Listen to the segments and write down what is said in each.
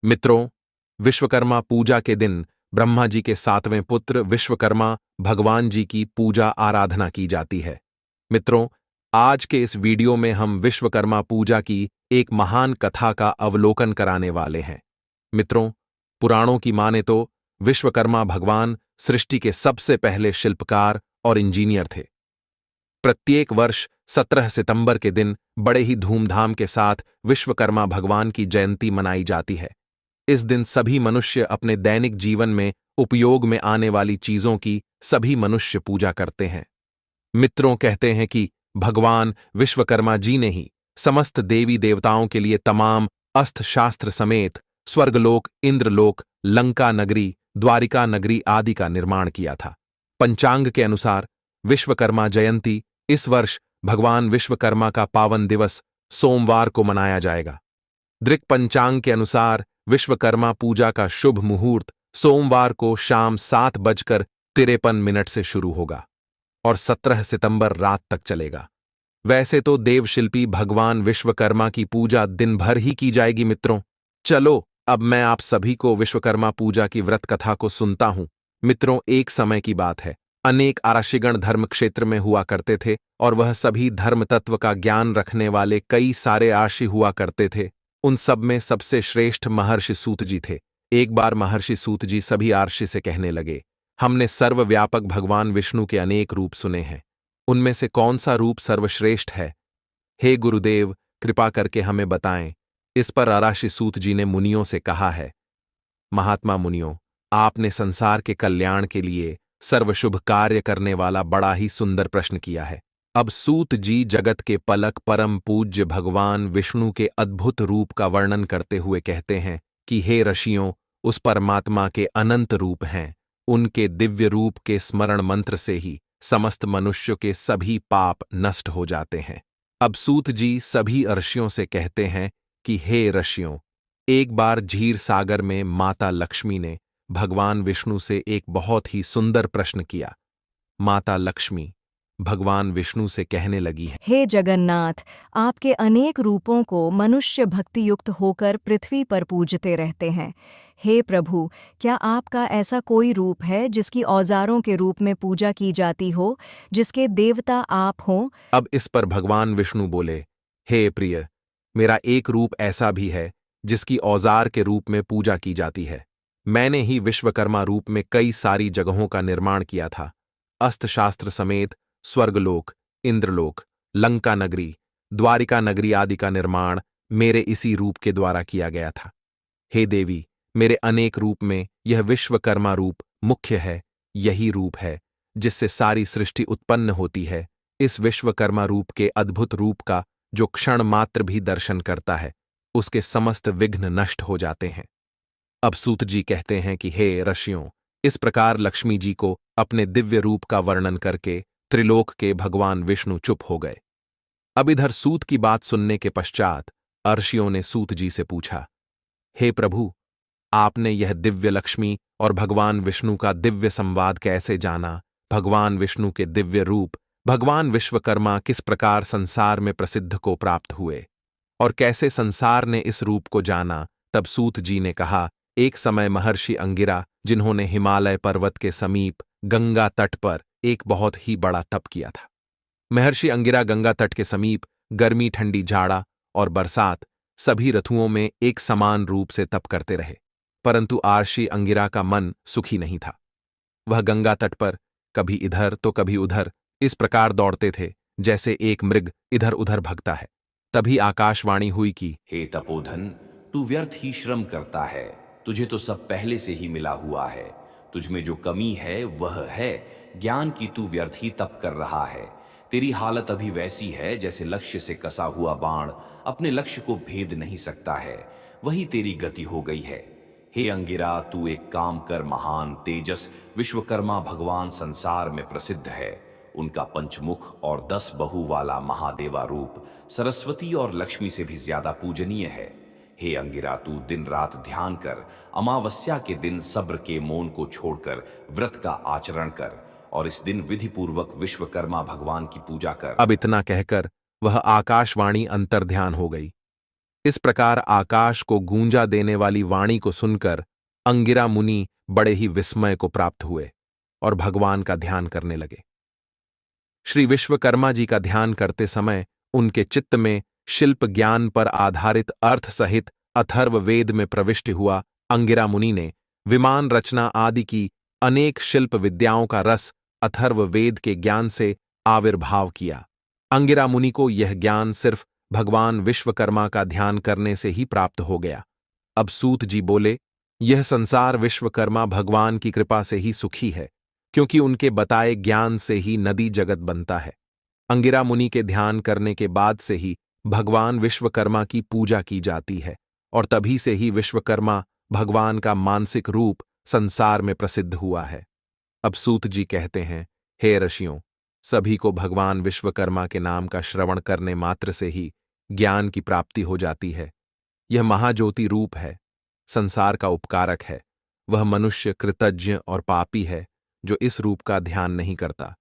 मित्रों, विश्वकर्मा पूजा के दिन ब्रह्मा जी के सातवें पुत्र विश्वकर्मा भगवान जी की पूजा आराधना की जाती है। मित्रों, आज के इस वीडियो में हम विश्वकर्मा पूजा की एक महान कथा का अवलोकन कराने वाले हैं। मित्रों, पुराणों की माने तो विश्वकर्मा भगवान सृष्टि के सबसे पहले शिल्पकार और इंजीनियर थे। प्रत्येक वर्ष 17 सितंबर के दिन बड़े ही धूमधाम के साथ विश्वकर्मा भगवान की जयंती मनाई जाती है। इस दिन सभी मनुष्य अपने दैनिक जीवन में उपयोग में आने वाली चीजों की सभी मनुष्य पूजा करते हैं। मित्रों, कहते हैं कि भगवान विश्वकर्मा जी ने ही समस्त देवी देवताओं के लिए तमाम अस्त्र शास्त्र समेत स्वर्गलोक, इंद्रलोक, लंका नगरी, द्वारिका नगरी आदि का निर्माण किया था। पंचांग के अनुसार विश्वकर्मा जयंती इस वर्ष भगवान विश्वकर्मा का पावन दिवस सोमवार को मनाया जाएगा। दृक् पंचांग के अनुसार विश्वकर्मा पूजा का शुभ मुहूर्त सोमवार को शाम 7:53 से शुरू होगा और 17 सितंबर रात तक चलेगा। वैसे तो देवशिल्पी भगवान विश्वकर्मा की पूजा दिन भर ही की जाएगी। मित्रों, चलो अब मैं आप सभी को विश्वकर्मा पूजा की व्रत कथा को सुनता हूं। मित्रों, एक समय की बात है, अनेक आर्षिगण धर्म क्षेत्र में हुआ करते थे और वह सभी धर्म तत्व का ज्ञान रखने वाले कई सारे आर्षि हुआ करते थे। उन सब में सबसे श्रेष्ठ महर्षि सूत जी थे। एक बार महर्षि सूत जी सभी आर्षि से कहने लगे, हमने सर्वव्यापक भगवान विष्णु के अनेक रूप सुने हैं, उनमें से कौन सा रूप सर्वश्रेष्ठ है? हे गुरुदेव, कृपा करके हमें बताएं। इस पर आर्षि सूत जी ने मुनियों से कहा है, महात्मा मुनियों, आपने संसार के कल्याण के लिए सर्वशुभ कार्य करने वाला बड़ा ही सुंदर प्रश्न किया है। अब सूत जी जगत के पलक परम पूज्य भगवान विष्णु के अद्भुत रूप का वर्णन करते हुए कहते हैं कि हे ऋषियों, उस परमात्मा के अनंत रूप हैं। उनके दिव्य रूप के स्मरण मंत्र से ही समस्त मनुष्यों के सभी पाप नष्ट हो जाते हैं। अब सूत जी सभी ऋषियों से कहते हैं कि हे ऋषियों, एक बार क्षीर सागर में माता लक्ष्मी ने भगवान विष्णु से एक बहुत ही सुंदर प्रश्न किया। माता लक्ष्मी भगवान विष्णु से कहने लगी है, हे जगन्नाथ, आपके अनेक रूपों को मनुष्य भक्तियुक्त होकर पृथ्वी पर पूजते रहते हैं। हे प्रभु, क्या आपका ऐसा कोई रूप है जिसकी औजारों के रूप में पूजा की जाती हो, जिसके देवता आप हों? अब इस पर भगवान विष्णु बोले, हे प्रिय, मेरा एक रूप ऐसा भी है जिसकी औजार के रूप में पूजा की जाती है। मैंने ही विश्वकर्मा रूप में कई सारी जगहों का निर्माण किया था। अस्त्र शास्त्र समेत स्वर्गलोक, इंद्रलोक, लंका नगरी, द्वारिका नगरी आदि का निर्माण मेरे इसी रूप के द्वारा किया गया था। हे देवी, मेरे अनेक रूप में यह विश्वकर्मा रूप मुख्य है। यही रूप है जिससे सारी सृष्टि उत्पन्न होती है। इस विश्वकर्मा रूप के अद्भुत रूप का जो क्षण मात्र भी दर्शन करता है, उसके समस्त विघ्न नष्ट हो जाते हैं। अब सूत जी कहते हैं कि हे ऋषियों, इस प्रकार लक्ष्मी जी को अपने दिव्य रूप का वर्णन करके त्रिलोक के भगवान विष्णु चुप हो गए। अब इधर सूत की बात सुनने के पश्चात ऋषियों ने सूत जी से पूछा, हे प्रभु, आपने यह दिव्य लक्ष्मी और भगवान विष्णु का दिव्य संवाद कैसे जाना? भगवान विष्णु के दिव्य रूप भगवान विश्वकर्मा किस प्रकार संसार में प्रसिद्ध को प्राप्त हुए और कैसे संसार ने इस रूप को जाना? तब सूत जी ने कहा, एक समय महर्षि अंगिरा, जिन्होंने हिमालय पर्वत के समीप गंगा तट पर एक बहुत ही बड़ा तप किया था। महर्षि अंगिरा गंगा तट के समीप गर्मी, ठंडी, जाड़ा और बरसात सभी ऋतुओं में एक समान रूप से तप करते रहे, परंतु आर्षि अंगिरा का मन सुखी नहीं था। वह गंगा तट पर कभी इधर तो कभी उधर इस प्रकार दौड़ते थे जैसे एक मृग इधर उधर भगता है। तभी आकाशवाणी हुई कि हे तपोधन, तू व्यर्थ ही श्रम करता है। तुझे तो सब पहले से ही मिला हुआ है। तुझमें जो कमी है वह है ज्ञान की। तू व्यर्थ ही तप कर रहा है। तेरी हालत अभी वैसी है जैसे लक्ष्य से कसा हुआ बाण अपने लक्ष्य को भेद नहीं सकता है। वही तेरी गति हो गई है। हे अंगिरा, तू एक काम कर। महान तेजस विश्वकर्मा भगवान संसार में प्रसिद्ध है। उनका पंचमुख और 10 बहु वाला महादेवा रूप सरस्वती और लक्ष्मी से भी ज्यादा पूजनीय है। हे अंगिरा, तू दिन रात ध्यान कर। अमावस्या के दिन सब्र के मौन को छोड़कर व्रत का आचरण कर और इस दिन विधि पूर्वक विश्वकर्मा भगवान की पूजा कर। अब इतना कहकर वह आकाशवाणी अंतर्ध्यान हो गई। इस प्रकार आकाश को गूंजा देने वाली वाणी को सुनकर अंगिरा मुनि बड़े ही विस्मय को प्राप्त हुए और भगवान का ध्यान करने लगे। श्री विश्वकर्मा जी का ध्यान करते समय उनके चित्त में शिल्प ज्ञान पर आधारित अर्थ सहित अथर्व वेद में प्रविष्ट हुआ अंगिरा मुनि ने विमान रचना आदि की अनेक शिल्प विद्याओं का रस अथर्व वेद के ज्ञान से आविर्भाव किया। अंगिरा मुनि को यह ज्ञान सिर्फ भगवान विश्वकर्मा का ध्यान करने से ही प्राप्त हो गया। अब सूत जी बोले, यह संसार विश्वकर्मा भगवान की कृपा से ही सुखी है, क्योंकि उनके बताए ज्ञान से ही नदी जगत बनता है। अंगिरा मुनि के ध्यान करने के बाद से ही भगवान विश्वकर्मा की पूजा की जाती है और तभी से ही विश्वकर्मा भगवान का मानसिक रूप संसार में प्रसिद्ध हुआ है। अब सूत जी कहते हैं, हे ऋषियों, सभी को भगवान विश्वकर्मा के नाम का श्रवण करने मात्र से ही ज्ञान की प्राप्ति हो जाती है। यह महाज्योति रूप है, संसार का उपकारक है। वह मनुष्य कृतज्ञ और पापी है जो इस रूप का ध्यान नहीं करता।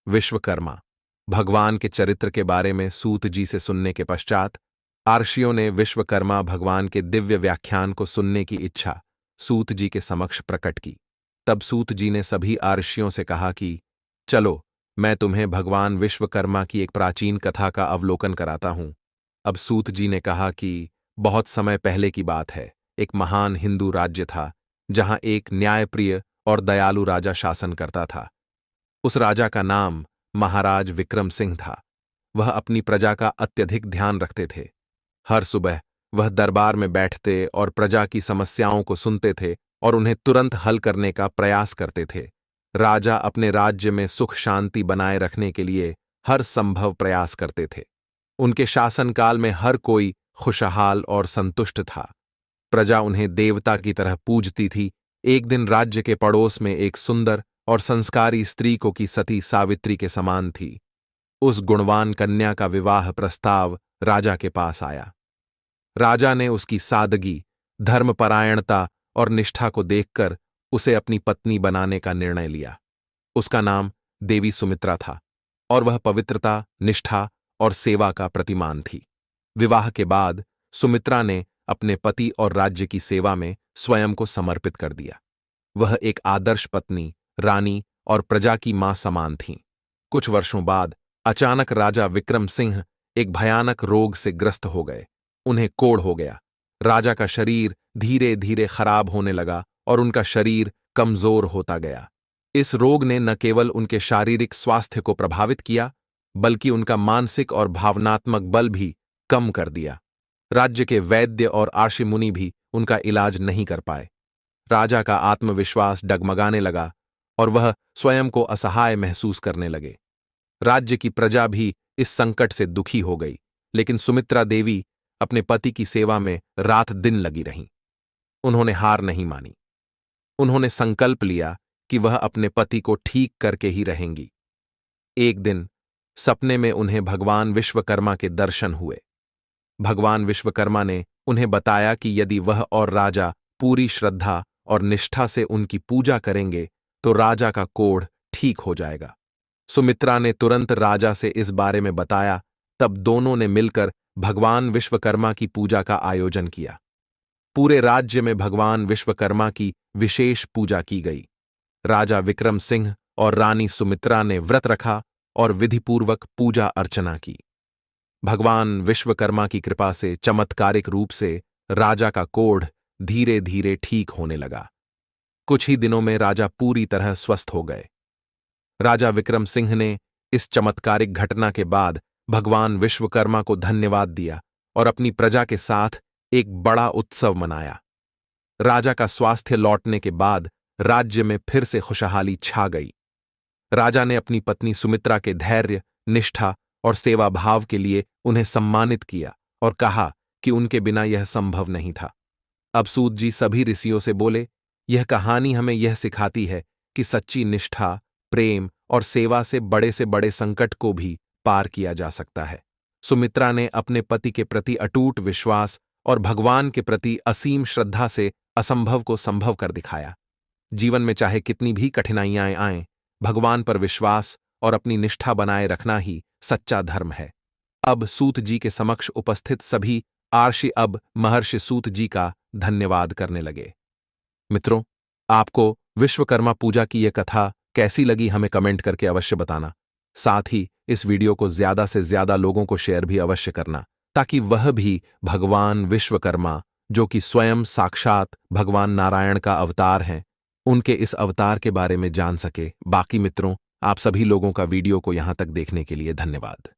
विश्वकर्मा भगवान के चरित्र के बारे में सूत जी से सुनने के पश्चात आर्षियों ने विश्वकर्मा भगवान के दिव्य व्याख्यान को सुनने की इच्छा सूत जी के समक्ष प्रकट की। तब सूत जी ने सभी आर्षियों से कहा कि चलो, मैं तुम्हें भगवान विश्वकर्मा की एक प्राचीन कथा का अवलोकन कराता हूं। अब सूत जी ने कहा कि बहुत समय पहले की बात है, एक महान हिंदू राज्य था जहां एक न्यायप्रिय और दयालु राजा शासन करता था। उस राजा का नाम महाराज विक्रम सिंह था। वह अपनी प्रजा का अत्यधिक ध्यान रखते थे। हर सुबह वह दरबार में बैठते और प्रजा की समस्याओं को सुनते थे और उन्हें तुरंत हल करने का प्रयास करते थे। राजा अपने राज्य में सुख शांति बनाए रखने के लिए हर संभव प्रयास करते थे। उनके शासनकाल में हर कोई खुशहाल और संतुष्ट था। प्रजा उन्हें देवता की तरह पूजती थी। एक दिन राज्य के पड़ोस में एक सुंदर और संस्कारी स्त्री को की सती सावित्री के समान थी। उस गुणवान कन्या का विवाह प्रस्ताव राजा के पास आया। राजा ने उसकी सादगी, धर्मपरायणता और निष्ठा को देखकर उसे अपनी पत्नी बनाने का निर्णय लिया। उसका नाम देवी सुमित्रा था और वह पवित्रता, निष्ठा और सेवा का प्रतिमान थी। विवाह के बाद सुमित्रा ने अपने पति और राज्य की सेवा में स्वयं को समर्पित कर दिया। वह एक आदर्श पत्नी, रानी और प्रजा की मां समान थीं। कुछ वर्षों बाद अचानक राजा विक्रम सिंह एक भयानक रोग से ग्रस्त हो गए। उन्हें कोढ़ हो गया। राजा का शरीर धीरे धीरे खराब होने लगा और उनका शरीर कमजोर होता गया। इस रोग ने न केवल उनके शारीरिक स्वास्थ्य को प्रभावित किया, बल्कि उनका मानसिक और भावनात्मक बल भी कम कर दिया। राज्य के वैद्य और आर्षि मुनि भी उनका इलाज नहीं कर पाए। राजा का आत्मविश्वास डगमगाने लगा और वह स्वयं को असहाय महसूस करने लगे। राज्य की प्रजा भी इस संकट से दुखी हो गई, लेकिन सुमित्रा देवी अपने पति की सेवा में रात दिन लगी रहीं। उन्होंने हार नहीं मानी। उन्होंने संकल्प लिया कि वह अपने पति को ठीक करके ही रहेंगी। एक दिन सपने में उन्हें भगवान विश्वकर्मा के दर्शन हुए। भगवान विश्वकर्मा ने उन्हें बताया कि यदि वह और राजा पूरी श्रद्धा और निष्ठा से उनकी पूजा करेंगे तो राजा का कोढ़ ठीक हो जाएगा। सुमित्रा ने तुरंत राजा से इस बारे में बताया। तब दोनों ने मिलकर भगवान विश्वकर्मा की पूजा का आयोजन किया। पूरे राज्य में भगवान विश्वकर्मा की विशेष पूजा की गई। राजा विक्रम सिंह और रानी सुमित्रा ने व्रत रखा और विधिपूर्वक पूजा अर्चना की। भगवान विश्वकर्मा की कृपा से चमत्कारिक रूप से राजा का कोढ़ धीरे धीरे ठीक होने लगा। कुछ ही दिनों में राजा पूरी तरह स्वस्थ हो गए। राजा विक्रम सिंह ने इस चमत्कारिक घटना के बाद भगवान विश्वकर्मा को धन्यवाद दिया और अपनी प्रजा के साथ एक बड़ा उत्सव मनाया। राजा का स्वास्थ्य लौटने के बाद राज्य में फिर से खुशहाली छा गई। राजा ने अपनी पत्नी सुमित्रा के धैर्य, निष्ठा और सेवा भाव के लिए उन्हें सम्मानित किया और कहा कि उनके बिना यह संभव नहीं था। अब सूत जी सभी ऋषियों से बोले, यह कहानी हमें यह सिखाती है कि सच्ची निष्ठा, प्रेम और सेवा से बड़े संकट को भी पार किया जा सकता है। सुमित्रा ने अपने पति के प्रति अटूट विश्वास और भगवान के प्रति असीम श्रद्धा से असंभव को संभव कर दिखाया। जीवन में चाहे कितनी भी कठिनाइयां आएं, भगवान पर विश्वास और अपनी निष्ठा बनाए रखना ही सच्चा धर्म है। अब सूत जी के समक्ष उपस्थित सभी आर्षि अब महर्षि सूत जी का धन्यवाद करने लगे। मित्रों, आपको विश्वकर्मा पूजा की यह कथा कैसी लगी हमें कमेंट करके अवश्य बताना। साथ ही इस वीडियो को ज्यादा से ज्यादा लोगों को शेयर भी अवश्य करना, ताकि वह भी भगवान विश्वकर्मा, जो कि स्वयं साक्षात भगवान नारायण का अवतार हैं, उनके इस अवतार के बारे में जान सके। बाकी मित्रों, आप सभी लोगों का वीडियो को यहां तक देखने के लिए धन्यवाद।